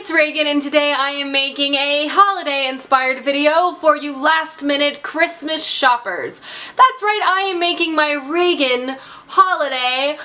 it's Reagan, and today I am making a holiday-inspired video for you last-minute Christmas shoppers. That's right, I am making my Reagan holiday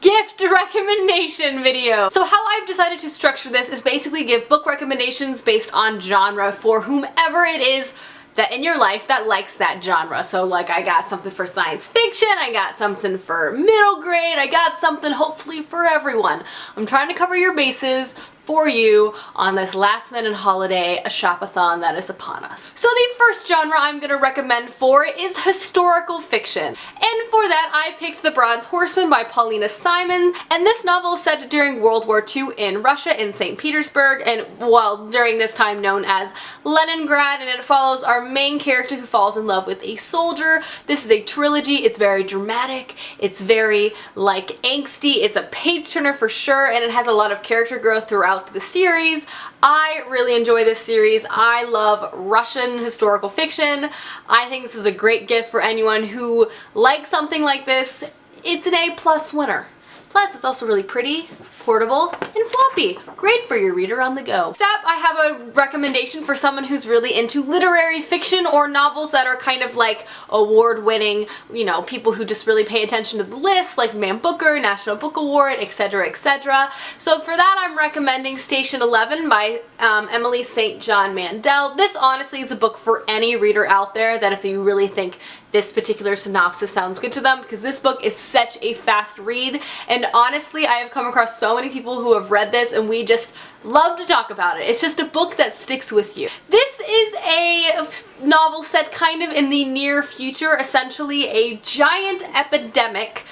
gift recommendation video. So how I've decided to structure this is basically give book recommendations based on genre for whomever it is that in your life that likes that genre. So like I got something for science fiction, I got something for middle grade, I got something hopefully for everyone. I'm trying to cover your bases for you on this last minute holiday shop-a-thon that is upon us. So the first genre I'm going to recommend for is historical fiction. And for that I picked The Bronze Horseman by Paulina Simon, and this novel is set during World War II in Russia, in St. Petersburg, and well, during this time known as Leningrad, and it follows our main character who falls in love with a soldier. This is a trilogy, it's very dramatic, it's very like angsty, it's a page turner for sure, and it has a lot of character growth throughout the series. I really enjoy this series. I love Russian historical fiction. I think this is a great gift for anyone who likes something like this. It's an A+ winner. Plus, it's also really pretty, portable, and floppy. Great for your reader on the go. Next up, I have a recommendation for someone who's really into literary fiction or novels that are kind of like award-winning, you know, people who just really pay attention to the list, like Man Booker, National Book Award, etc., etc. So for that, I'm recommending Station 11 by Emily St. John Mandel. This honestly is a book for any reader out there that if you really think this particular synopsis sounds good to them, because this book is such a fast read, and honestly I have come across so many people who have read this and we just love to talk about it. It's just a book that sticks with you. This is a novel set kind of in the near future. Essentially a giant epidemic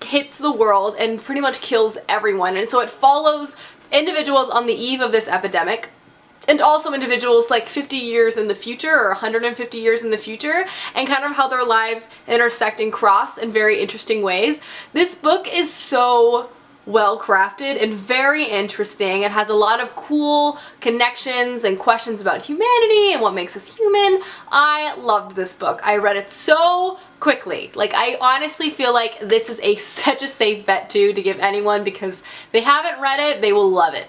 hits the world and pretty much kills everyone, and so it follows individuals on the eve of this epidemic and also individuals like 50 years in the future or 150 years in the future, and kind of how their lives intersect and cross in very interesting ways. This book is so well crafted and very interesting. It has a lot of cool connections and questions about humanity and what makes us human. I loved this book. I read it so quickly. Like, I honestly feel like this is such a safe bet too to give anyone, because if they haven't read it, they will love it.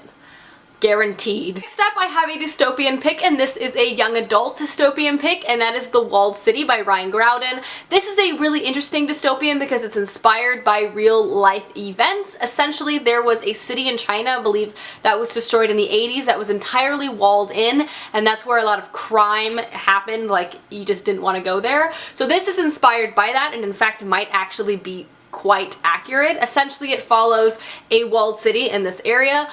Guaranteed. Next up, I have a dystopian pick, and this is a young adult dystopian pick, and that is The Walled City by Ryan Groudon. This is a really interesting dystopian because it's inspired by real life events. Essentially, there was a city in China, I believe, that was destroyed in the 80s that was entirely walled in, and that's where a lot of crime happened, like you just didn't want to go there. So this is inspired by that, and in fact might actually be quite accurate. Essentially, it follows a walled city in this area.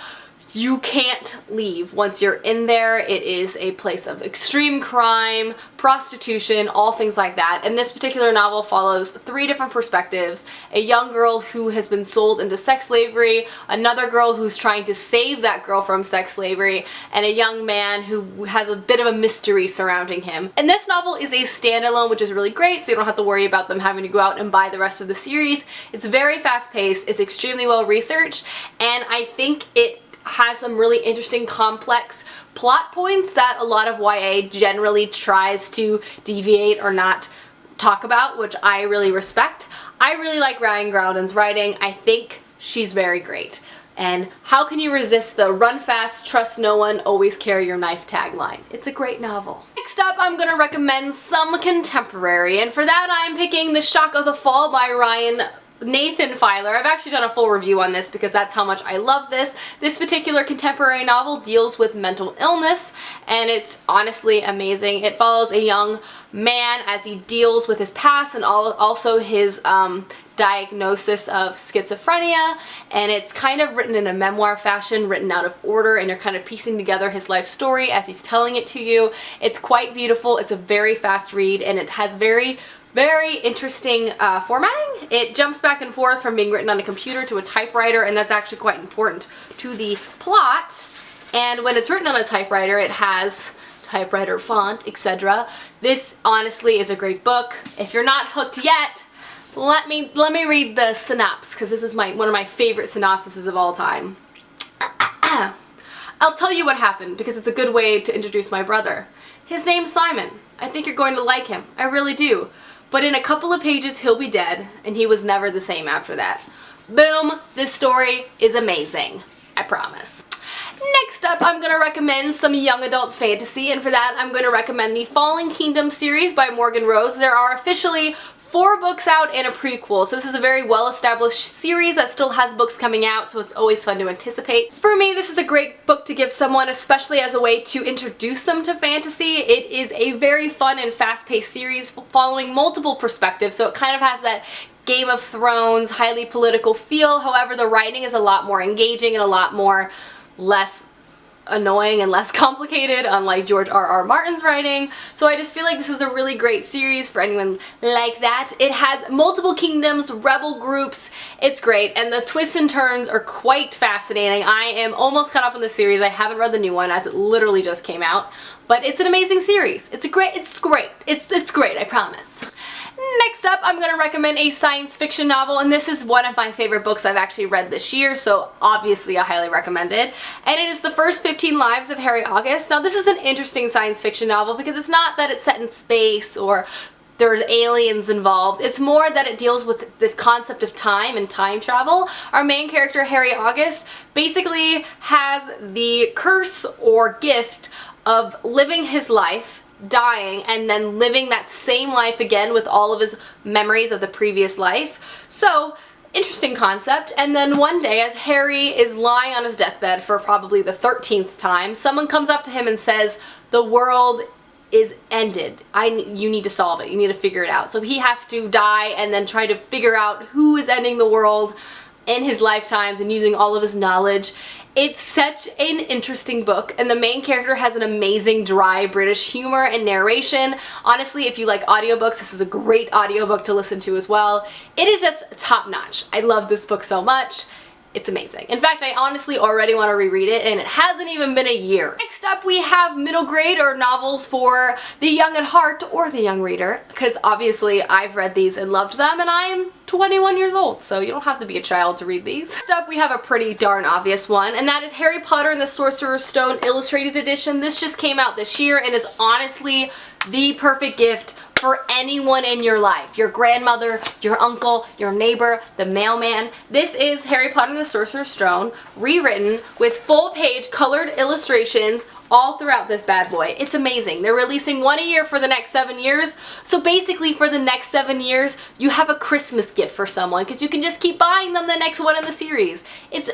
You can't leave. Once you're in there, it is a place of extreme crime, prostitution, all things like that. And this particular novel follows 3 different perspectives. A young girl who has been sold into sex slavery, another girl who's trying to save that girl from sex slavery, and a young man who has a bit of a mystery surrounding him. And this novel is a standalone, which is really great, so you don't have to worry about them having to go out and buy the rest of the series. It's very fast-paced, it's extremely well researched, and I think it has some really interesting complex plot points that a lot of YA generally tries to deviate or not talk about, which I really respect. I really like Ryan Groudon's writing. I think she's very great. And how can you resist the run fast, trust no one, always carry your knife tagline? It's a great novel. Next up, I'm gonna recommend some contemporary, and for that I'm picking The Shock of the Fall by Nathan Filer. I've actually done a full review on this because that's how much I love this. This particular contemporary novel deals with mental illness, and it's honestly amazing. It follows a young man as he deals with his past and also his diagnosis of schizophrenia, and it's kind of written in a memoir fashion, written out of order, and you're kind of piecing together his life story as he's telling it to you. It's quite beautiful. It's a very fast read, and it has very interesting formatting. It jumps back and forth from being written on a computer to a typewriter, and that's actually quite important to the plot. And when it's written on a typewriter, it has typewriter font, etc. This honestly is a great book. If you're not hooked yet, let me read the synopsis, because this is one of my favorite synopsises of all time. I'll tell you what happened because it's a good way to introduce my brother. His name's Simon. I think you're going to like him. I really do. But in a couple of pages, he'll be dead, and he was never the same after that. Boom! This story is amazing. I promise. Next up, I'm going to recommend some young adult fantasy, and for that I'm going to recommend the Fallen Kingdom series by Morgan Rose. There are officially 4 books out and a prequel, so this is a very well-established series that still has books coming out, so it's always fun to anticipate. For me, this is a great book to give someone, especially as a way to introduce them to fantasy. It is a very fun and fast-paced series following multiple perspectives, so it kind of has that Game of Thrones, highly political feel. However, the writing is a lot more engaging and a lot more less annoying and less complicated, unlike George R.R. Martin's writing. So I just feel like this is a really great series for anyone like that. It has multiple kingdoms, rebel groups. It's great, and the twists and turns are quite fascinating. I am almost caught up in the series. I haven't read the new one as it literally just came out, but it's an amazing series. It's great, I promise. Next up, I'm going to recommend a science fiction novel, and this is one of my favorite books I've actually read this year, so obviously I highly recommend it. And it is The First 15 Lives of Harry August. Now, this is an interesting science fiction novel because it's not that it's set in space or there's aliens involved. It's more that it deals with the concept of time and time travel. Our main character, Harry August, basically has the curse or gift of living his life, dying, and then living that same life again with all of his memories of the previous life. So, interesting concept. And then one day, as Harry is lying on his deathbed for probably the 13th time, someone comes up to him and says, "The world is ended. You need to solve it. You need to figure it out." So he has to die and then try to figure out who is ending the world in his lifetimes and using all of his knowledge. It's such an interesting book, and the main character has an amazing dry British humor and narration. Honestly, if you like audiobooks, this is a great audiobook to listen to as well. It is just top notch. I love this book so much. It's amazing. In fact, I honestly already want to reread it, and it hasn't even been a year. Next up, we have middle grade or novels for the young at heart or the young reader, because obviously I've read these and loved them, and I am 21 years old, so you don't have to be a child to read these. Next up, we have a pretty darn obvious one, and that is Harry Potter and the Sorcerer's Stone Illustrated Edition. This just came out this year and is honestly the perfect gift for anyone in your life. Your grandmother, your uncle, your neighbor, the mailman. This is Harry Potter and the Sorcerer's Stone, rewritten with full-page colored illustrations all throughout this bad boy. It's amazing. They're releasing one a year for the next 7 years. So basically for the next 7 years, you have a Christmas gift for someone because you can just keep buying them the next one in the series. It's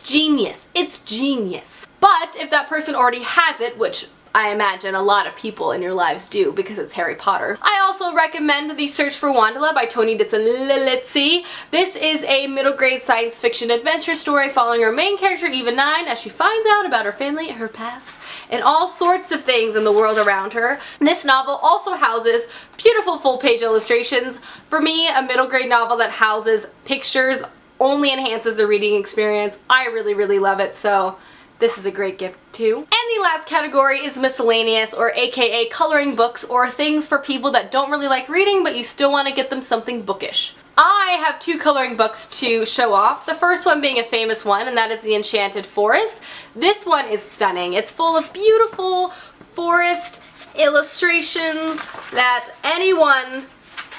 genius. It's genius. But if that person already has it, which I imagine a lot of people in your lives do because it's Harry Potter, I also recommend The Search for Wandala by Toni Ditsalitzi. This is a middle grade science fiction adventure story following our main character Eva 9 as she finds out about her family, her past, and all sorts of things in the world around her. This novel also houses beautiful full-page illustrations. For me, a middle grade novel that houses pictures only enhances the reading experience. I really, really love it, so this is a great gift too. And the last category is miscellaneous, or aka coloring books, or things for people that don't really like reading but you still want to get them something bookish. I have 2 coloring books to show off. The first one being a famous one, and that is The Enchanted Forest. This one is stunning. It's full of beautiful forest illustrations that anyone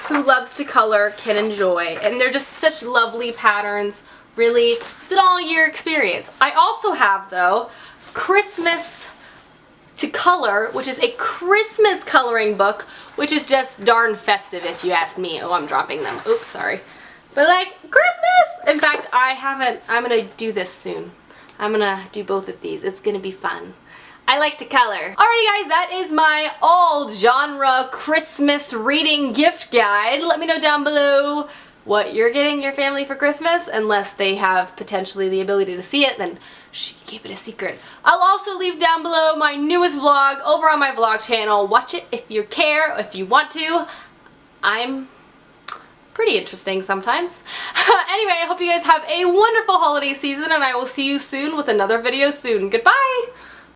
who loves to color can enjoy, and they're just such lovely patterns. Really, it's an all-year experience. I also have, though, Christmas to Color, which is a Christmas coloring book, which is just darn festive if you ask me. Oh, I'm dropping them. Oops, sorry. But like, Christmas! In fact, I'm gonna do this soon. I'm gonna do both of these. It's gonna be fun. I like to color. Alrighty guys, that is my all genre Christmas reading gift guide. Let me know down below what you're getting your family for Christmas. Unless they have potentially the ability to see it, then keep it a secret. I'll also leave down below my newest vlog over on my vlog channel. Watch it if you care, if you want to. I'm pretty interesting sometimes. Anyway, I hope you guys have a wonderful holiday season, and I will see you soon with another video soon. Goodbye!